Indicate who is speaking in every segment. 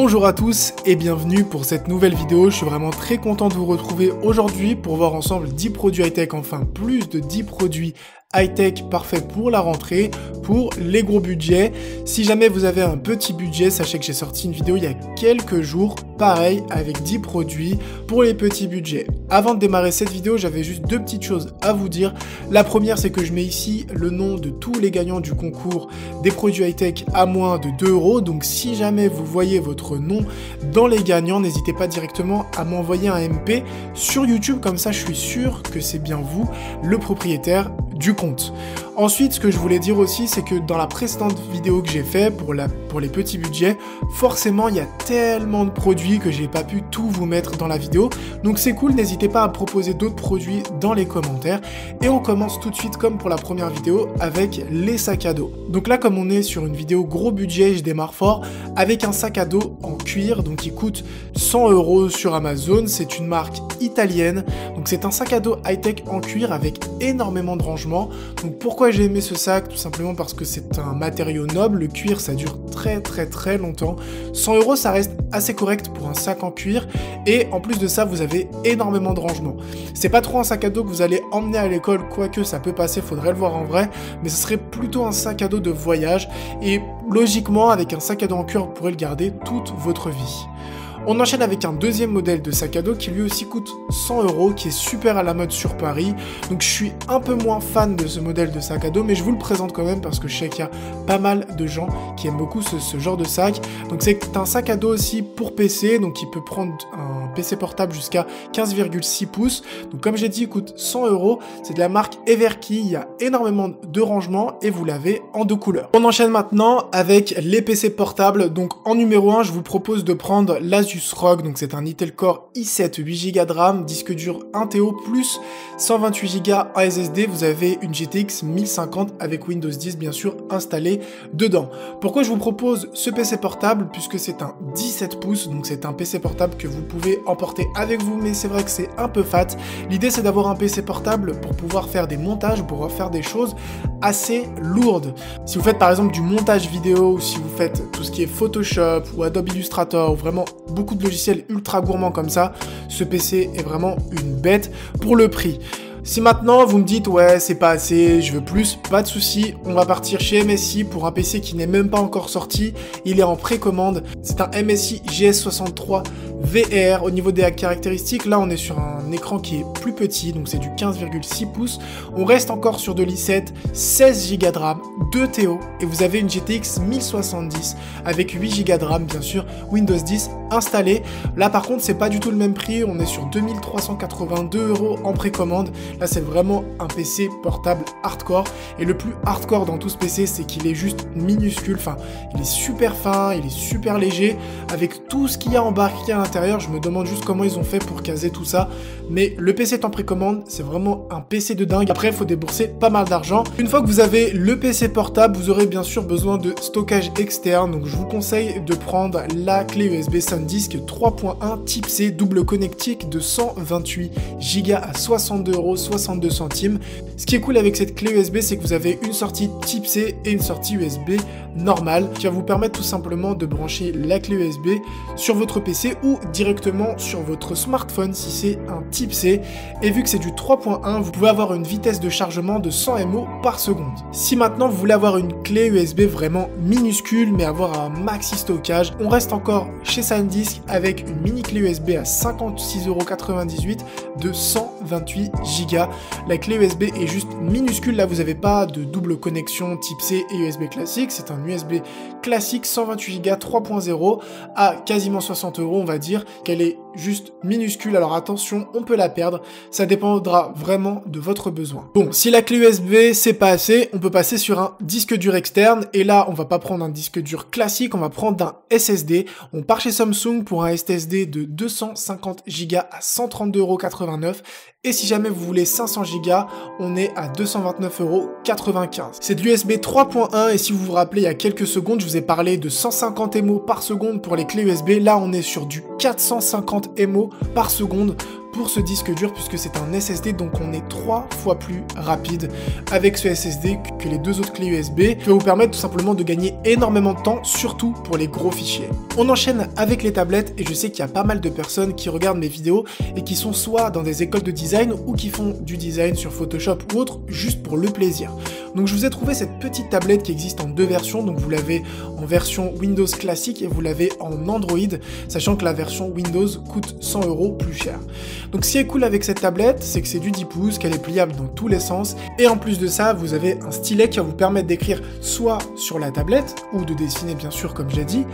Speaker 1: Bonjour à tous et bienvenue pour cette nouvelle vidéo. Je suis vraiment très content de vous retrouver aujourd'hui pour voir ensemble 10 produits high-tech, enfin plus de 10 produits high-tech parfaits pour la rentrée, pour les gros budgets. Si jamais vous avez un petit budget, sachez que j'ai sorti une vidéo il y a quelques jours, pareil, avec 10 produits pour les petits budgets. Avant de démarrer cette vidéo, j'avais juste deux petites choses à vous dire. La première, c'est que je mets ici le nom de tous les gagnants du concours des produits high-tech à moins de 2 €. Donc si jamais vous voyez votre nom dans les gagnants, n'hésitez pas directement à m'envoyer un MP sur YouTube, comme ça je suis sûr que c'est bien vous, le propriétaire du compte. Ensuite, ce que je voulais dire aussi, c'est que dans la précédente vidéo que j'ai fait pour les petits budgets, forcément il y a tellement de produits que j'ai pas pu tout vous mettre dans la vidéo. Donc c'est cool, n'hésitez pas à proposer d'autres produits dans les commentaires. Et on commence tout de suite comme pour la première vidéo avec les sacs à dos. Donc là, comme on est sur une vidéo gros budget, je démarre fort avec un sac à dos en cuir, donc il coûte 100 € sur Amazon. C'est une marque italienne, donc c'est un sac à dos high-tech en cuir avec énormément de rangement. Donc pourquoi j'ai aimé ce sac? Tout simplement parce que c'est un matériau noble, le cuir ça dure très longtemps. 100 € ça reste assez correct pour un sac en cuir, et en plus de ça vous avez énormément de rangement. C'est pas trop un sac à dos que vous allez emmener à l'école, quoique ça peut passer, faudrait le voir en vrai, mais ce serait plutôt un sac à dos de voyage, et logiquement avec un sac à dos en cuir vous pourrez le garder toute votre vie. On enchaîne avec un deuxième modèle de sac à dos qui lui aussi coûte 100 €, qui est super à la mode sur Paris. Donc je suis un peu moins fan de ce modèle de sac à dos, mais je vous le présente quand même parce que je sais qu'il y a pas mal de gens qui aiment beaucoup ce genre de sac. Donc c'est un sac à dos aussi pour PC, donc il peut prendre un PC portable jusqu'à 15,6 pouces. Donc comme j'ai dit, il coûte 100 €. C'est de la marque Everkey, il y a énormément de rangement et vous l'avez en deux couleurs. On enchaîne maintenant avec les PC portables. Donc en numéro 1, je vous propose de prendre l'Asus ROG, donc c'est un Intel Core i7, 8 Go de RAM, disque dur 1 TB plus 128 Go en SSD. Vous avez une GTX 1050 avec Windows 10 bien sûr installé dedans. Pourquoi je vous propose ce PC portable? Puisque c'est un 17 pouces, donc c'est un PC portable que vous pouvez emporter avec vous, mais c'est vrai que c'est un peu fat. L'idée c'est d'avoir un PC portable pour pouvoir faire des montages, pour pouvoir faire des choses assez lourdes. Si vous faites par exemple du montage vidéo, ou si vous faites tout ce qui est Photoshop ou Adobe Illustrator, ou vraiment beaucoup de logiciels ultra gourmands comme ça, ce PC est vraiment une bête pour le prix. Si maintenant vous me dites ouais c'est pas assez, je veux plus, pas de souci, on va partir chez MSI pour un PC qui n'est même pas encore sorti, il est en précommande. C'est un MSI GS63 VR. Au niveau des caractéristiques, là on est sur un écran qui est plus petit, donc c'est du 15,6 pouces. On reste encore sur de l'i7, 16 Go de RAM, 2 TO, et vous avez une GTX 1070 avec 8 Go de RAM bien sûr, Windows 10 installé. Là par contre c'est pas du tout le même prix, on est sur 2382 € en précommande. Là c'est vraiment un PC portable hardcore, et le plus hardcore dans tout ce PC c'est qu'il est juste minuscule, enfin il est super fin, il est super léger, avec tout ce qu'il y a embarqué à l'intérieur. Je me demande juste comment ils ont fait pour caser tout ça, mais le PC est en précommande, c'est vraiment un PC de dingue. Après il faut débourser pas mal d'argent. Une fois que vous avez le PC portable, vous aurez bien sûr besoin de stockage externe, donc je vous conseille de prendre la clé USB SanDisk 3.1 Type C double connectique de 128 Go à 62,62 €. Ce qui est cool avec cette clé USB, c'est que vous avez une sortie Type C et une sortie USB normale qui va vous permettre tout simplement de brancher la clé USB sur votre PC ou directement sur votre smartphone si c'est un Type C. Et vu que c'est du 3.1, vous pouvez avoir une vitesse de chargement de 100 mAh par seconde. Si maintenant vous voulez avoir une clé USB vraiment minuscule mais avoir un maxi stockage, on reste encore chez SanDisk avec une mini clé USB à 56,98 € de 128 Go. La clé USB est juste minuscule, là vous n'avez pas de double connexion Type C et USB classique, c'est un USB classique 128 Go 3.0 à quasiment 60 €, on va dire qu'elle est juste minuscule. Alors attention, on peut la perdre, ça dépendra vraiment de votre besoin. Bon, si la clé USB c'est pas assez, on peut passer sur un disque dur externe, et là on va pas prendre un disque dur classique, on va prendre un SSD. On part chez Samsung pour un SSD de 250 Go à 132,89 €. Et si jamais vous voulez 500 Go, on est à 229,95 €. C'est de l'USB 3.1, et si vous vous rappelez il y a quelques secondes, je vous ai parlé de 150 mAh par seconde pour les clés USB. Là on est sur du 450 mAh par seconde pour ce disque dur puisque c'est un SSD, donc on est 3 fois plus rapide avec ce SSD que les deux autres clés USB, qui va vous permettre tout simplement de gagner énormément de temps, surtout pour les gros fichiers. On enchaîne avec les tablettes et je sais qu'il y a pas mal de personnes qui regardent mes vidéos et qui sont soit dans des écoles de design ou qui font du design sur Photoshop ou autre juste pour le plaisir. Donc je vous ai trouvé cette petite tablette qui existe en deux versions, donc vous l'avez en version Windows classique et vous l'avez en Android, sachant que la version Windows coûte 100 € plus cher. Donc ce qui est cool avec cette tablette, c'est que c'est du 10 pouces, qu'elle est pliable dans tous les sens, et en plus de ça, vous avez un stylet qui va vous permettre d'écrire soit sur la tablette, ou de dessiner bien sûr comme j'ai dit,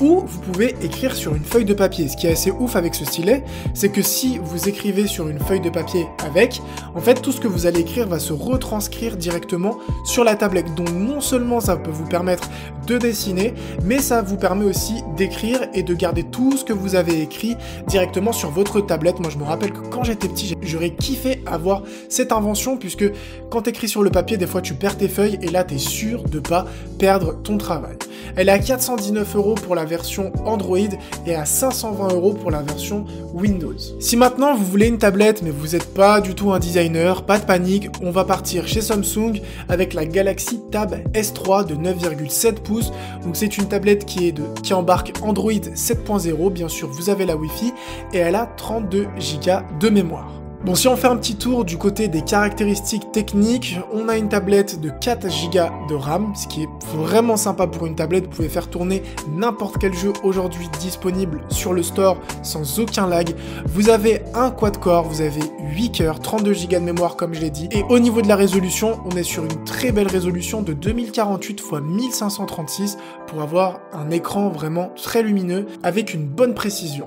Speaker 1: ou vous pouvez écrire sur une feuille de papier. Ce qui est assez ouf avec ce stylet, c'est que si vous écrivez sur une feuille de papier avec, en fait tout ce que vous allez écrire va se retranscrire directement sur la tablette. Donc non seulement ça peut vous permettre de dessiner, mais ça vous permet aussi d'écrire et de garder tout ce que vous avez écrit directement sur votre tablette. Moi je me rappelle que quand j'étais petit, j'aurais kiffé avoir cette invention, puisque quand tu écris sur le papier, des fois tu perds tes feuilles et là tu es sûr de pas perdre ton travail. Elle est à 419 € pour la version Android et à 520 € pour la version Windows. Si maintenant vous voulez une tablette mais vous n'êtes pas du tout un designer, pas de panique, on va partir chez Samsung avec la Galaxy Tab S3 de 9,7 pouces. Donc c'est une tablette qui embarque Android 7.0, bien sûr vous avez la Wi-Fi et elle a 32 Go de mémoire. Bon, si on fait un petit tour du côté des caractéristiques techniques, on a une tablette de 4 Go de RAM, ce qui est vraiment sympa pour une tablette. Vous pouvez faire tourner n'importe quel jeu aujourd'hui disponible sur le store sans aucun lag. Vous avez un quad-core, vous avez 8 cœurs, 32 Go de mémoire comme je l'ai dit. Et au niveau de la résolution, on est sur une très belle résolution de 2048 x 1536 pour avoir un écran vraiment très lumineux avec une bonne précision.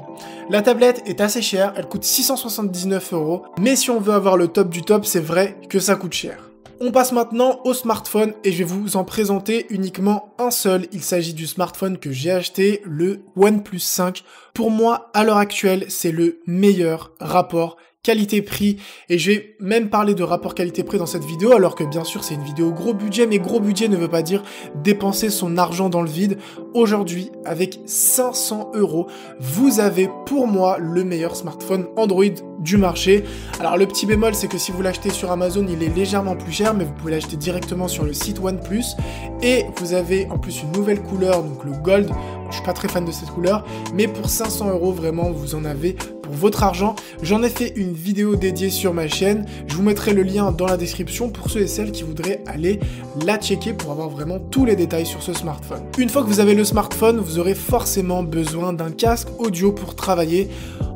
Speaker 1: La tablette est assez chère, elle coûte 679 €. Mais si on veut avoir le top du top, c'est vrai que ça coûte cher. On passe maintenant au smartphone et je vais vous en présenter uniquement un seul. Il s'agit du smartphone que j'ai acheté, le OnePlus 5. Pour moi, à l'heure actuelle, c'est le meilleur rapport qualité-prix, et je vais même parler de rapport qualité-prix dans cette vidéo, alors que bien sûr c'est une vidéo gros budget, mais gros budget ne veut pas dire dépenser son argent dans le vide. Aujourd'hui, avec 500 €, vous avez pour moi le meilleur smartphone Android du marché. Alors le petit bémol, c'est que si vous l'achetez sur Amazon, il est légèrement plus cher, mais vous pouvez l'acheter directement sur le site OnePlus, et vous avez en plus une nouvelle couleur, donc le Gold. Je suis pas très fan de cette couleur, mais pour 500 € vraiment, vous en avez pour votre argent. J'en ai fait une vidéo dédiée sur ma chaîne, je vous mettrai le lien dans la description pour ceux et celles qui voudraient aller la checker pour avoir vraiment tous les détails sur ce smartphone. Une fois que vous avez le smartphone, vous aurez forcément besoin d'un casque audio pour travailler.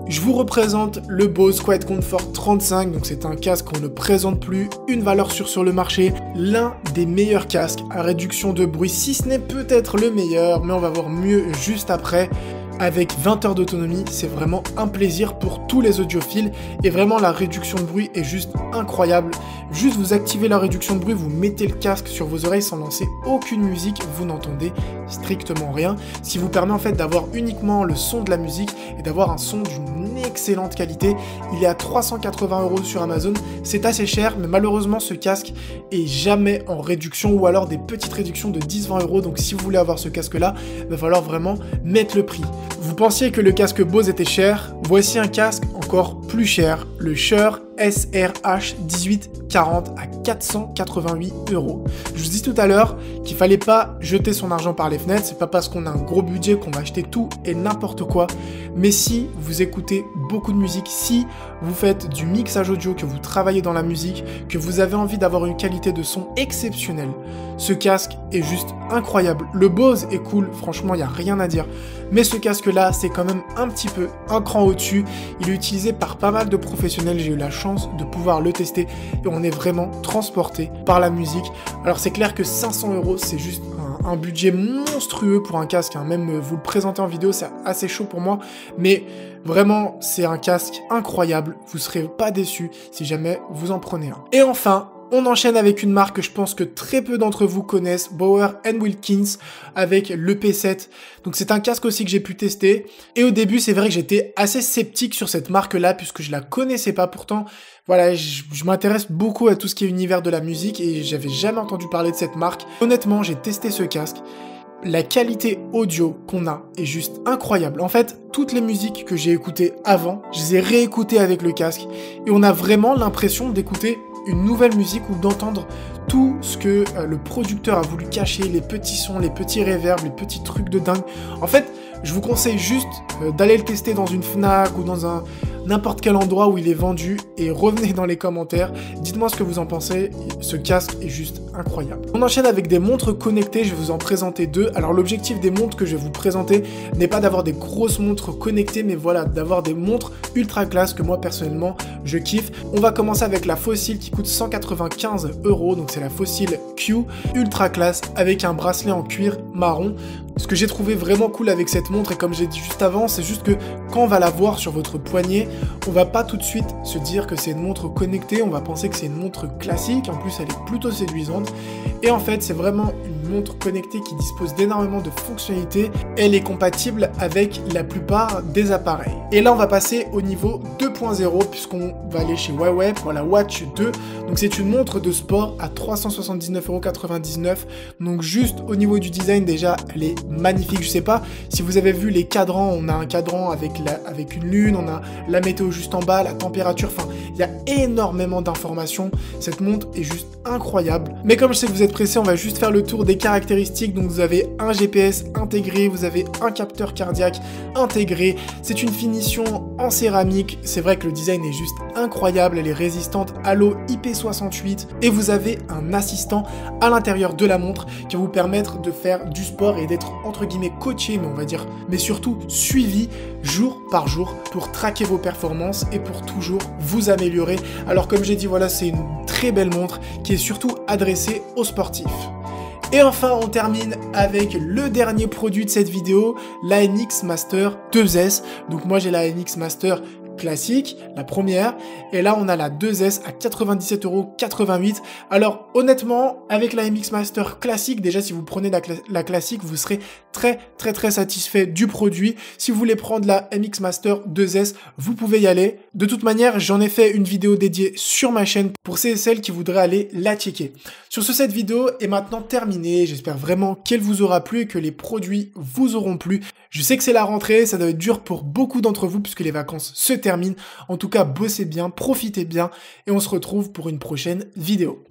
Speaker 1: Je vous représente le Bose Quiet Comfort 35, donc c'est un casque qu'on ne présente plus, une valeur sûre sur le marché, l'un des meilleurs casques à réduction de bruit, si ce n'est peut-être le meilleur, mais on va voir mieux juste après. Avec 20 heures d'autonomie, c'est vraiment un plaisir pour tous les audiophiles et vraiment la réduction de bruit est juste incroyable. Juste vous activez la réduction de bruit, vous mettez le casque sur vos oreilles sans lancer aucune musique, vous n'entendez strictement rien, ce qui vous permet en fait d'avoir uniquement le son de la musique et d'avoir un son d'une excellente qualité. Il est à 380 € sur Amazon, c'est assez cher, mais malheureusement ce casque est jamais en réduction ou alors des petites réductions de 10-20 €, donc si vous voulez avoir ce casque là, il va falloir vraiment mettre le prix. Vous pensiez que le casque Bose était cher, voici un casque encore plus cher, le Shure SRH 1840 à 488 €. Je vous dis tout à l'heure qu'il fallait pas jeter son argent par les fenêtres, c'est pas parce qu'on a un gros budget qu'on va acheter tout et n'importe quoi, mais si vous écoutez beaucoup de musique, si vous faites du mixage audio, que vous travaillez dans la musique, que vous avez envie d'avoir une qualité de son exceptionnelle, ce casque est juste incroyable. Le Bose est cool, franchement il n'y a rien à dire, mais ce casque là c'est quand même un petit peu un cran au-dessus. Il est utilisé par pas mal de professionnels, j'ai eu la chance de pouvoir le tester et on est vraiment transporté par la musique. Alors c'est clair que 500 € c'est juste un budget monstrueux pour un casque, hein. Même vous le présenter en vidéo c'est assez chaud pour moi, mais vraiment c'est un casque incroyable, vous serez pas déçus si jamais vous en prenez un. Et enfin, on enchaîne avec une marque que je pense que très peu d'entre vous connaissent, Bowers & Wilkins, avec le P7. Donc c'est un casque aussi que j'ai pu tester. Et au début, c'est vrai que j'étais assez sceptique sur cette marque-là, puisque je la connaissais pas. Pourtant, voilà, je m'intéresse beaucoup à tout ce qui est univers de la musique et j'avais jamais entendu parler de cette marque. Honnêtement, j'ai testé ce casque. la qualité audio qu'on a est juste incroyable. En fait, toutes les musiques que j'ai écoutées avant, je les ai réécoutées avec le casque et on a vraiment l'impression d'écouter une nouvelle musique ou d'entendre tout ce que le producteur a voulu cacher, les petits sons, les petits reverbs, les petits trucs de dingue. En fait, je vous conseille juste d'aller le tester dans une Fnac ou dans n'importe quel endroit où il est vendu et revenez dans les commentaires. Dites-moi ce que vous en pensez. Ce casque est juste incroyable. On enchaîne avec des montres connectées. Je vais vous en présenter deux. Alors l'objectif des montres que je vais vous présenter n'est pas d'avoir des grosses montres connectées, mais voilà, d'avoir des montres ultra classe que moi personnellement je kiffe. On va commencer avec la Fossil qui coûte 195 €. Donc c'est la Fossil Q ultra classe avec un bracelet en cuir marron. Ce que j'ai trouvé vraiment cool avec cette montre, et comme j'ai dit juste avant, c'est juste que quand on va la voir sur votre poignet, on va pas tout de suite se dire que c'est une montre connectée, on va penser que c'est une montre classique, en plus elle est plutôt séduisante, et en fait c'est vraiment une montre connectée qui dispose d'énormément de fonctionnalités, elle est compatible avec la plupart des appareils. Et là on va passer au niveau 2.0 puisqu'on va aller chez Huawei pour la Watch 2, donc c'est une montre de sport à 379,99 €, donc juste au niveau du design déjà elle est magnifique. Je sais pas si vous avez vu les cadrans, on a un cadran avec une lune, on a la météo juste en bas, la température, enfin il y a énormément d'informations, cette montre est juste incroyable. Mais comme je sais que vous êtes pressé, on va juste faire le tour des caractéristiques. Donc vous avez un GPS intégré, vous avez un capteur cardiaque intégré, c'est une finition en céramique, c'est vrai que le design est juste incroyable, elle est résistante à l'eau IP68 et vous avez un assistant à l'intérieur de la montre qui va vous permettre de faire du sport et d'être entre guillemets coaché, mais on va dire, mais surtout suivi jour par jour pour traquer vos performances et pour toujours vous améliorer. Alors comme j'ai dit, voilà, c'est une très belle montre qui est surtout adressée aux sportifs. Et enfin, on termine avec le dernier produit de cette vidéo, la NX Master 2S. Donc moi j'ai la NX Master classique, la première, et là on a la 2S à 97,88 €. Alors honnêtement, avec la MX Master classique, déjà si vous prenez la classique, vous serez très satisfait du produit. Si vous voulez prendre la MX Master 2S, vous pouvez y aller. De toute manière, j'en ai fait une vidéo dédiée sur ma chaîne pour ceux et celles qui voudraient aller la checker. Sur ce, cette vidéo est maintenant terminée. J'espère vraiment qu'elle vous aura plu et que les produits vous auront plu. Je sais que c'est la rentrée, ça doit être dur pour beaucoup d'entre vous puisque les vacances se terminent. En tout cas, bossez bien, profitez bien et on se retrouve pour une prochaine vidéo.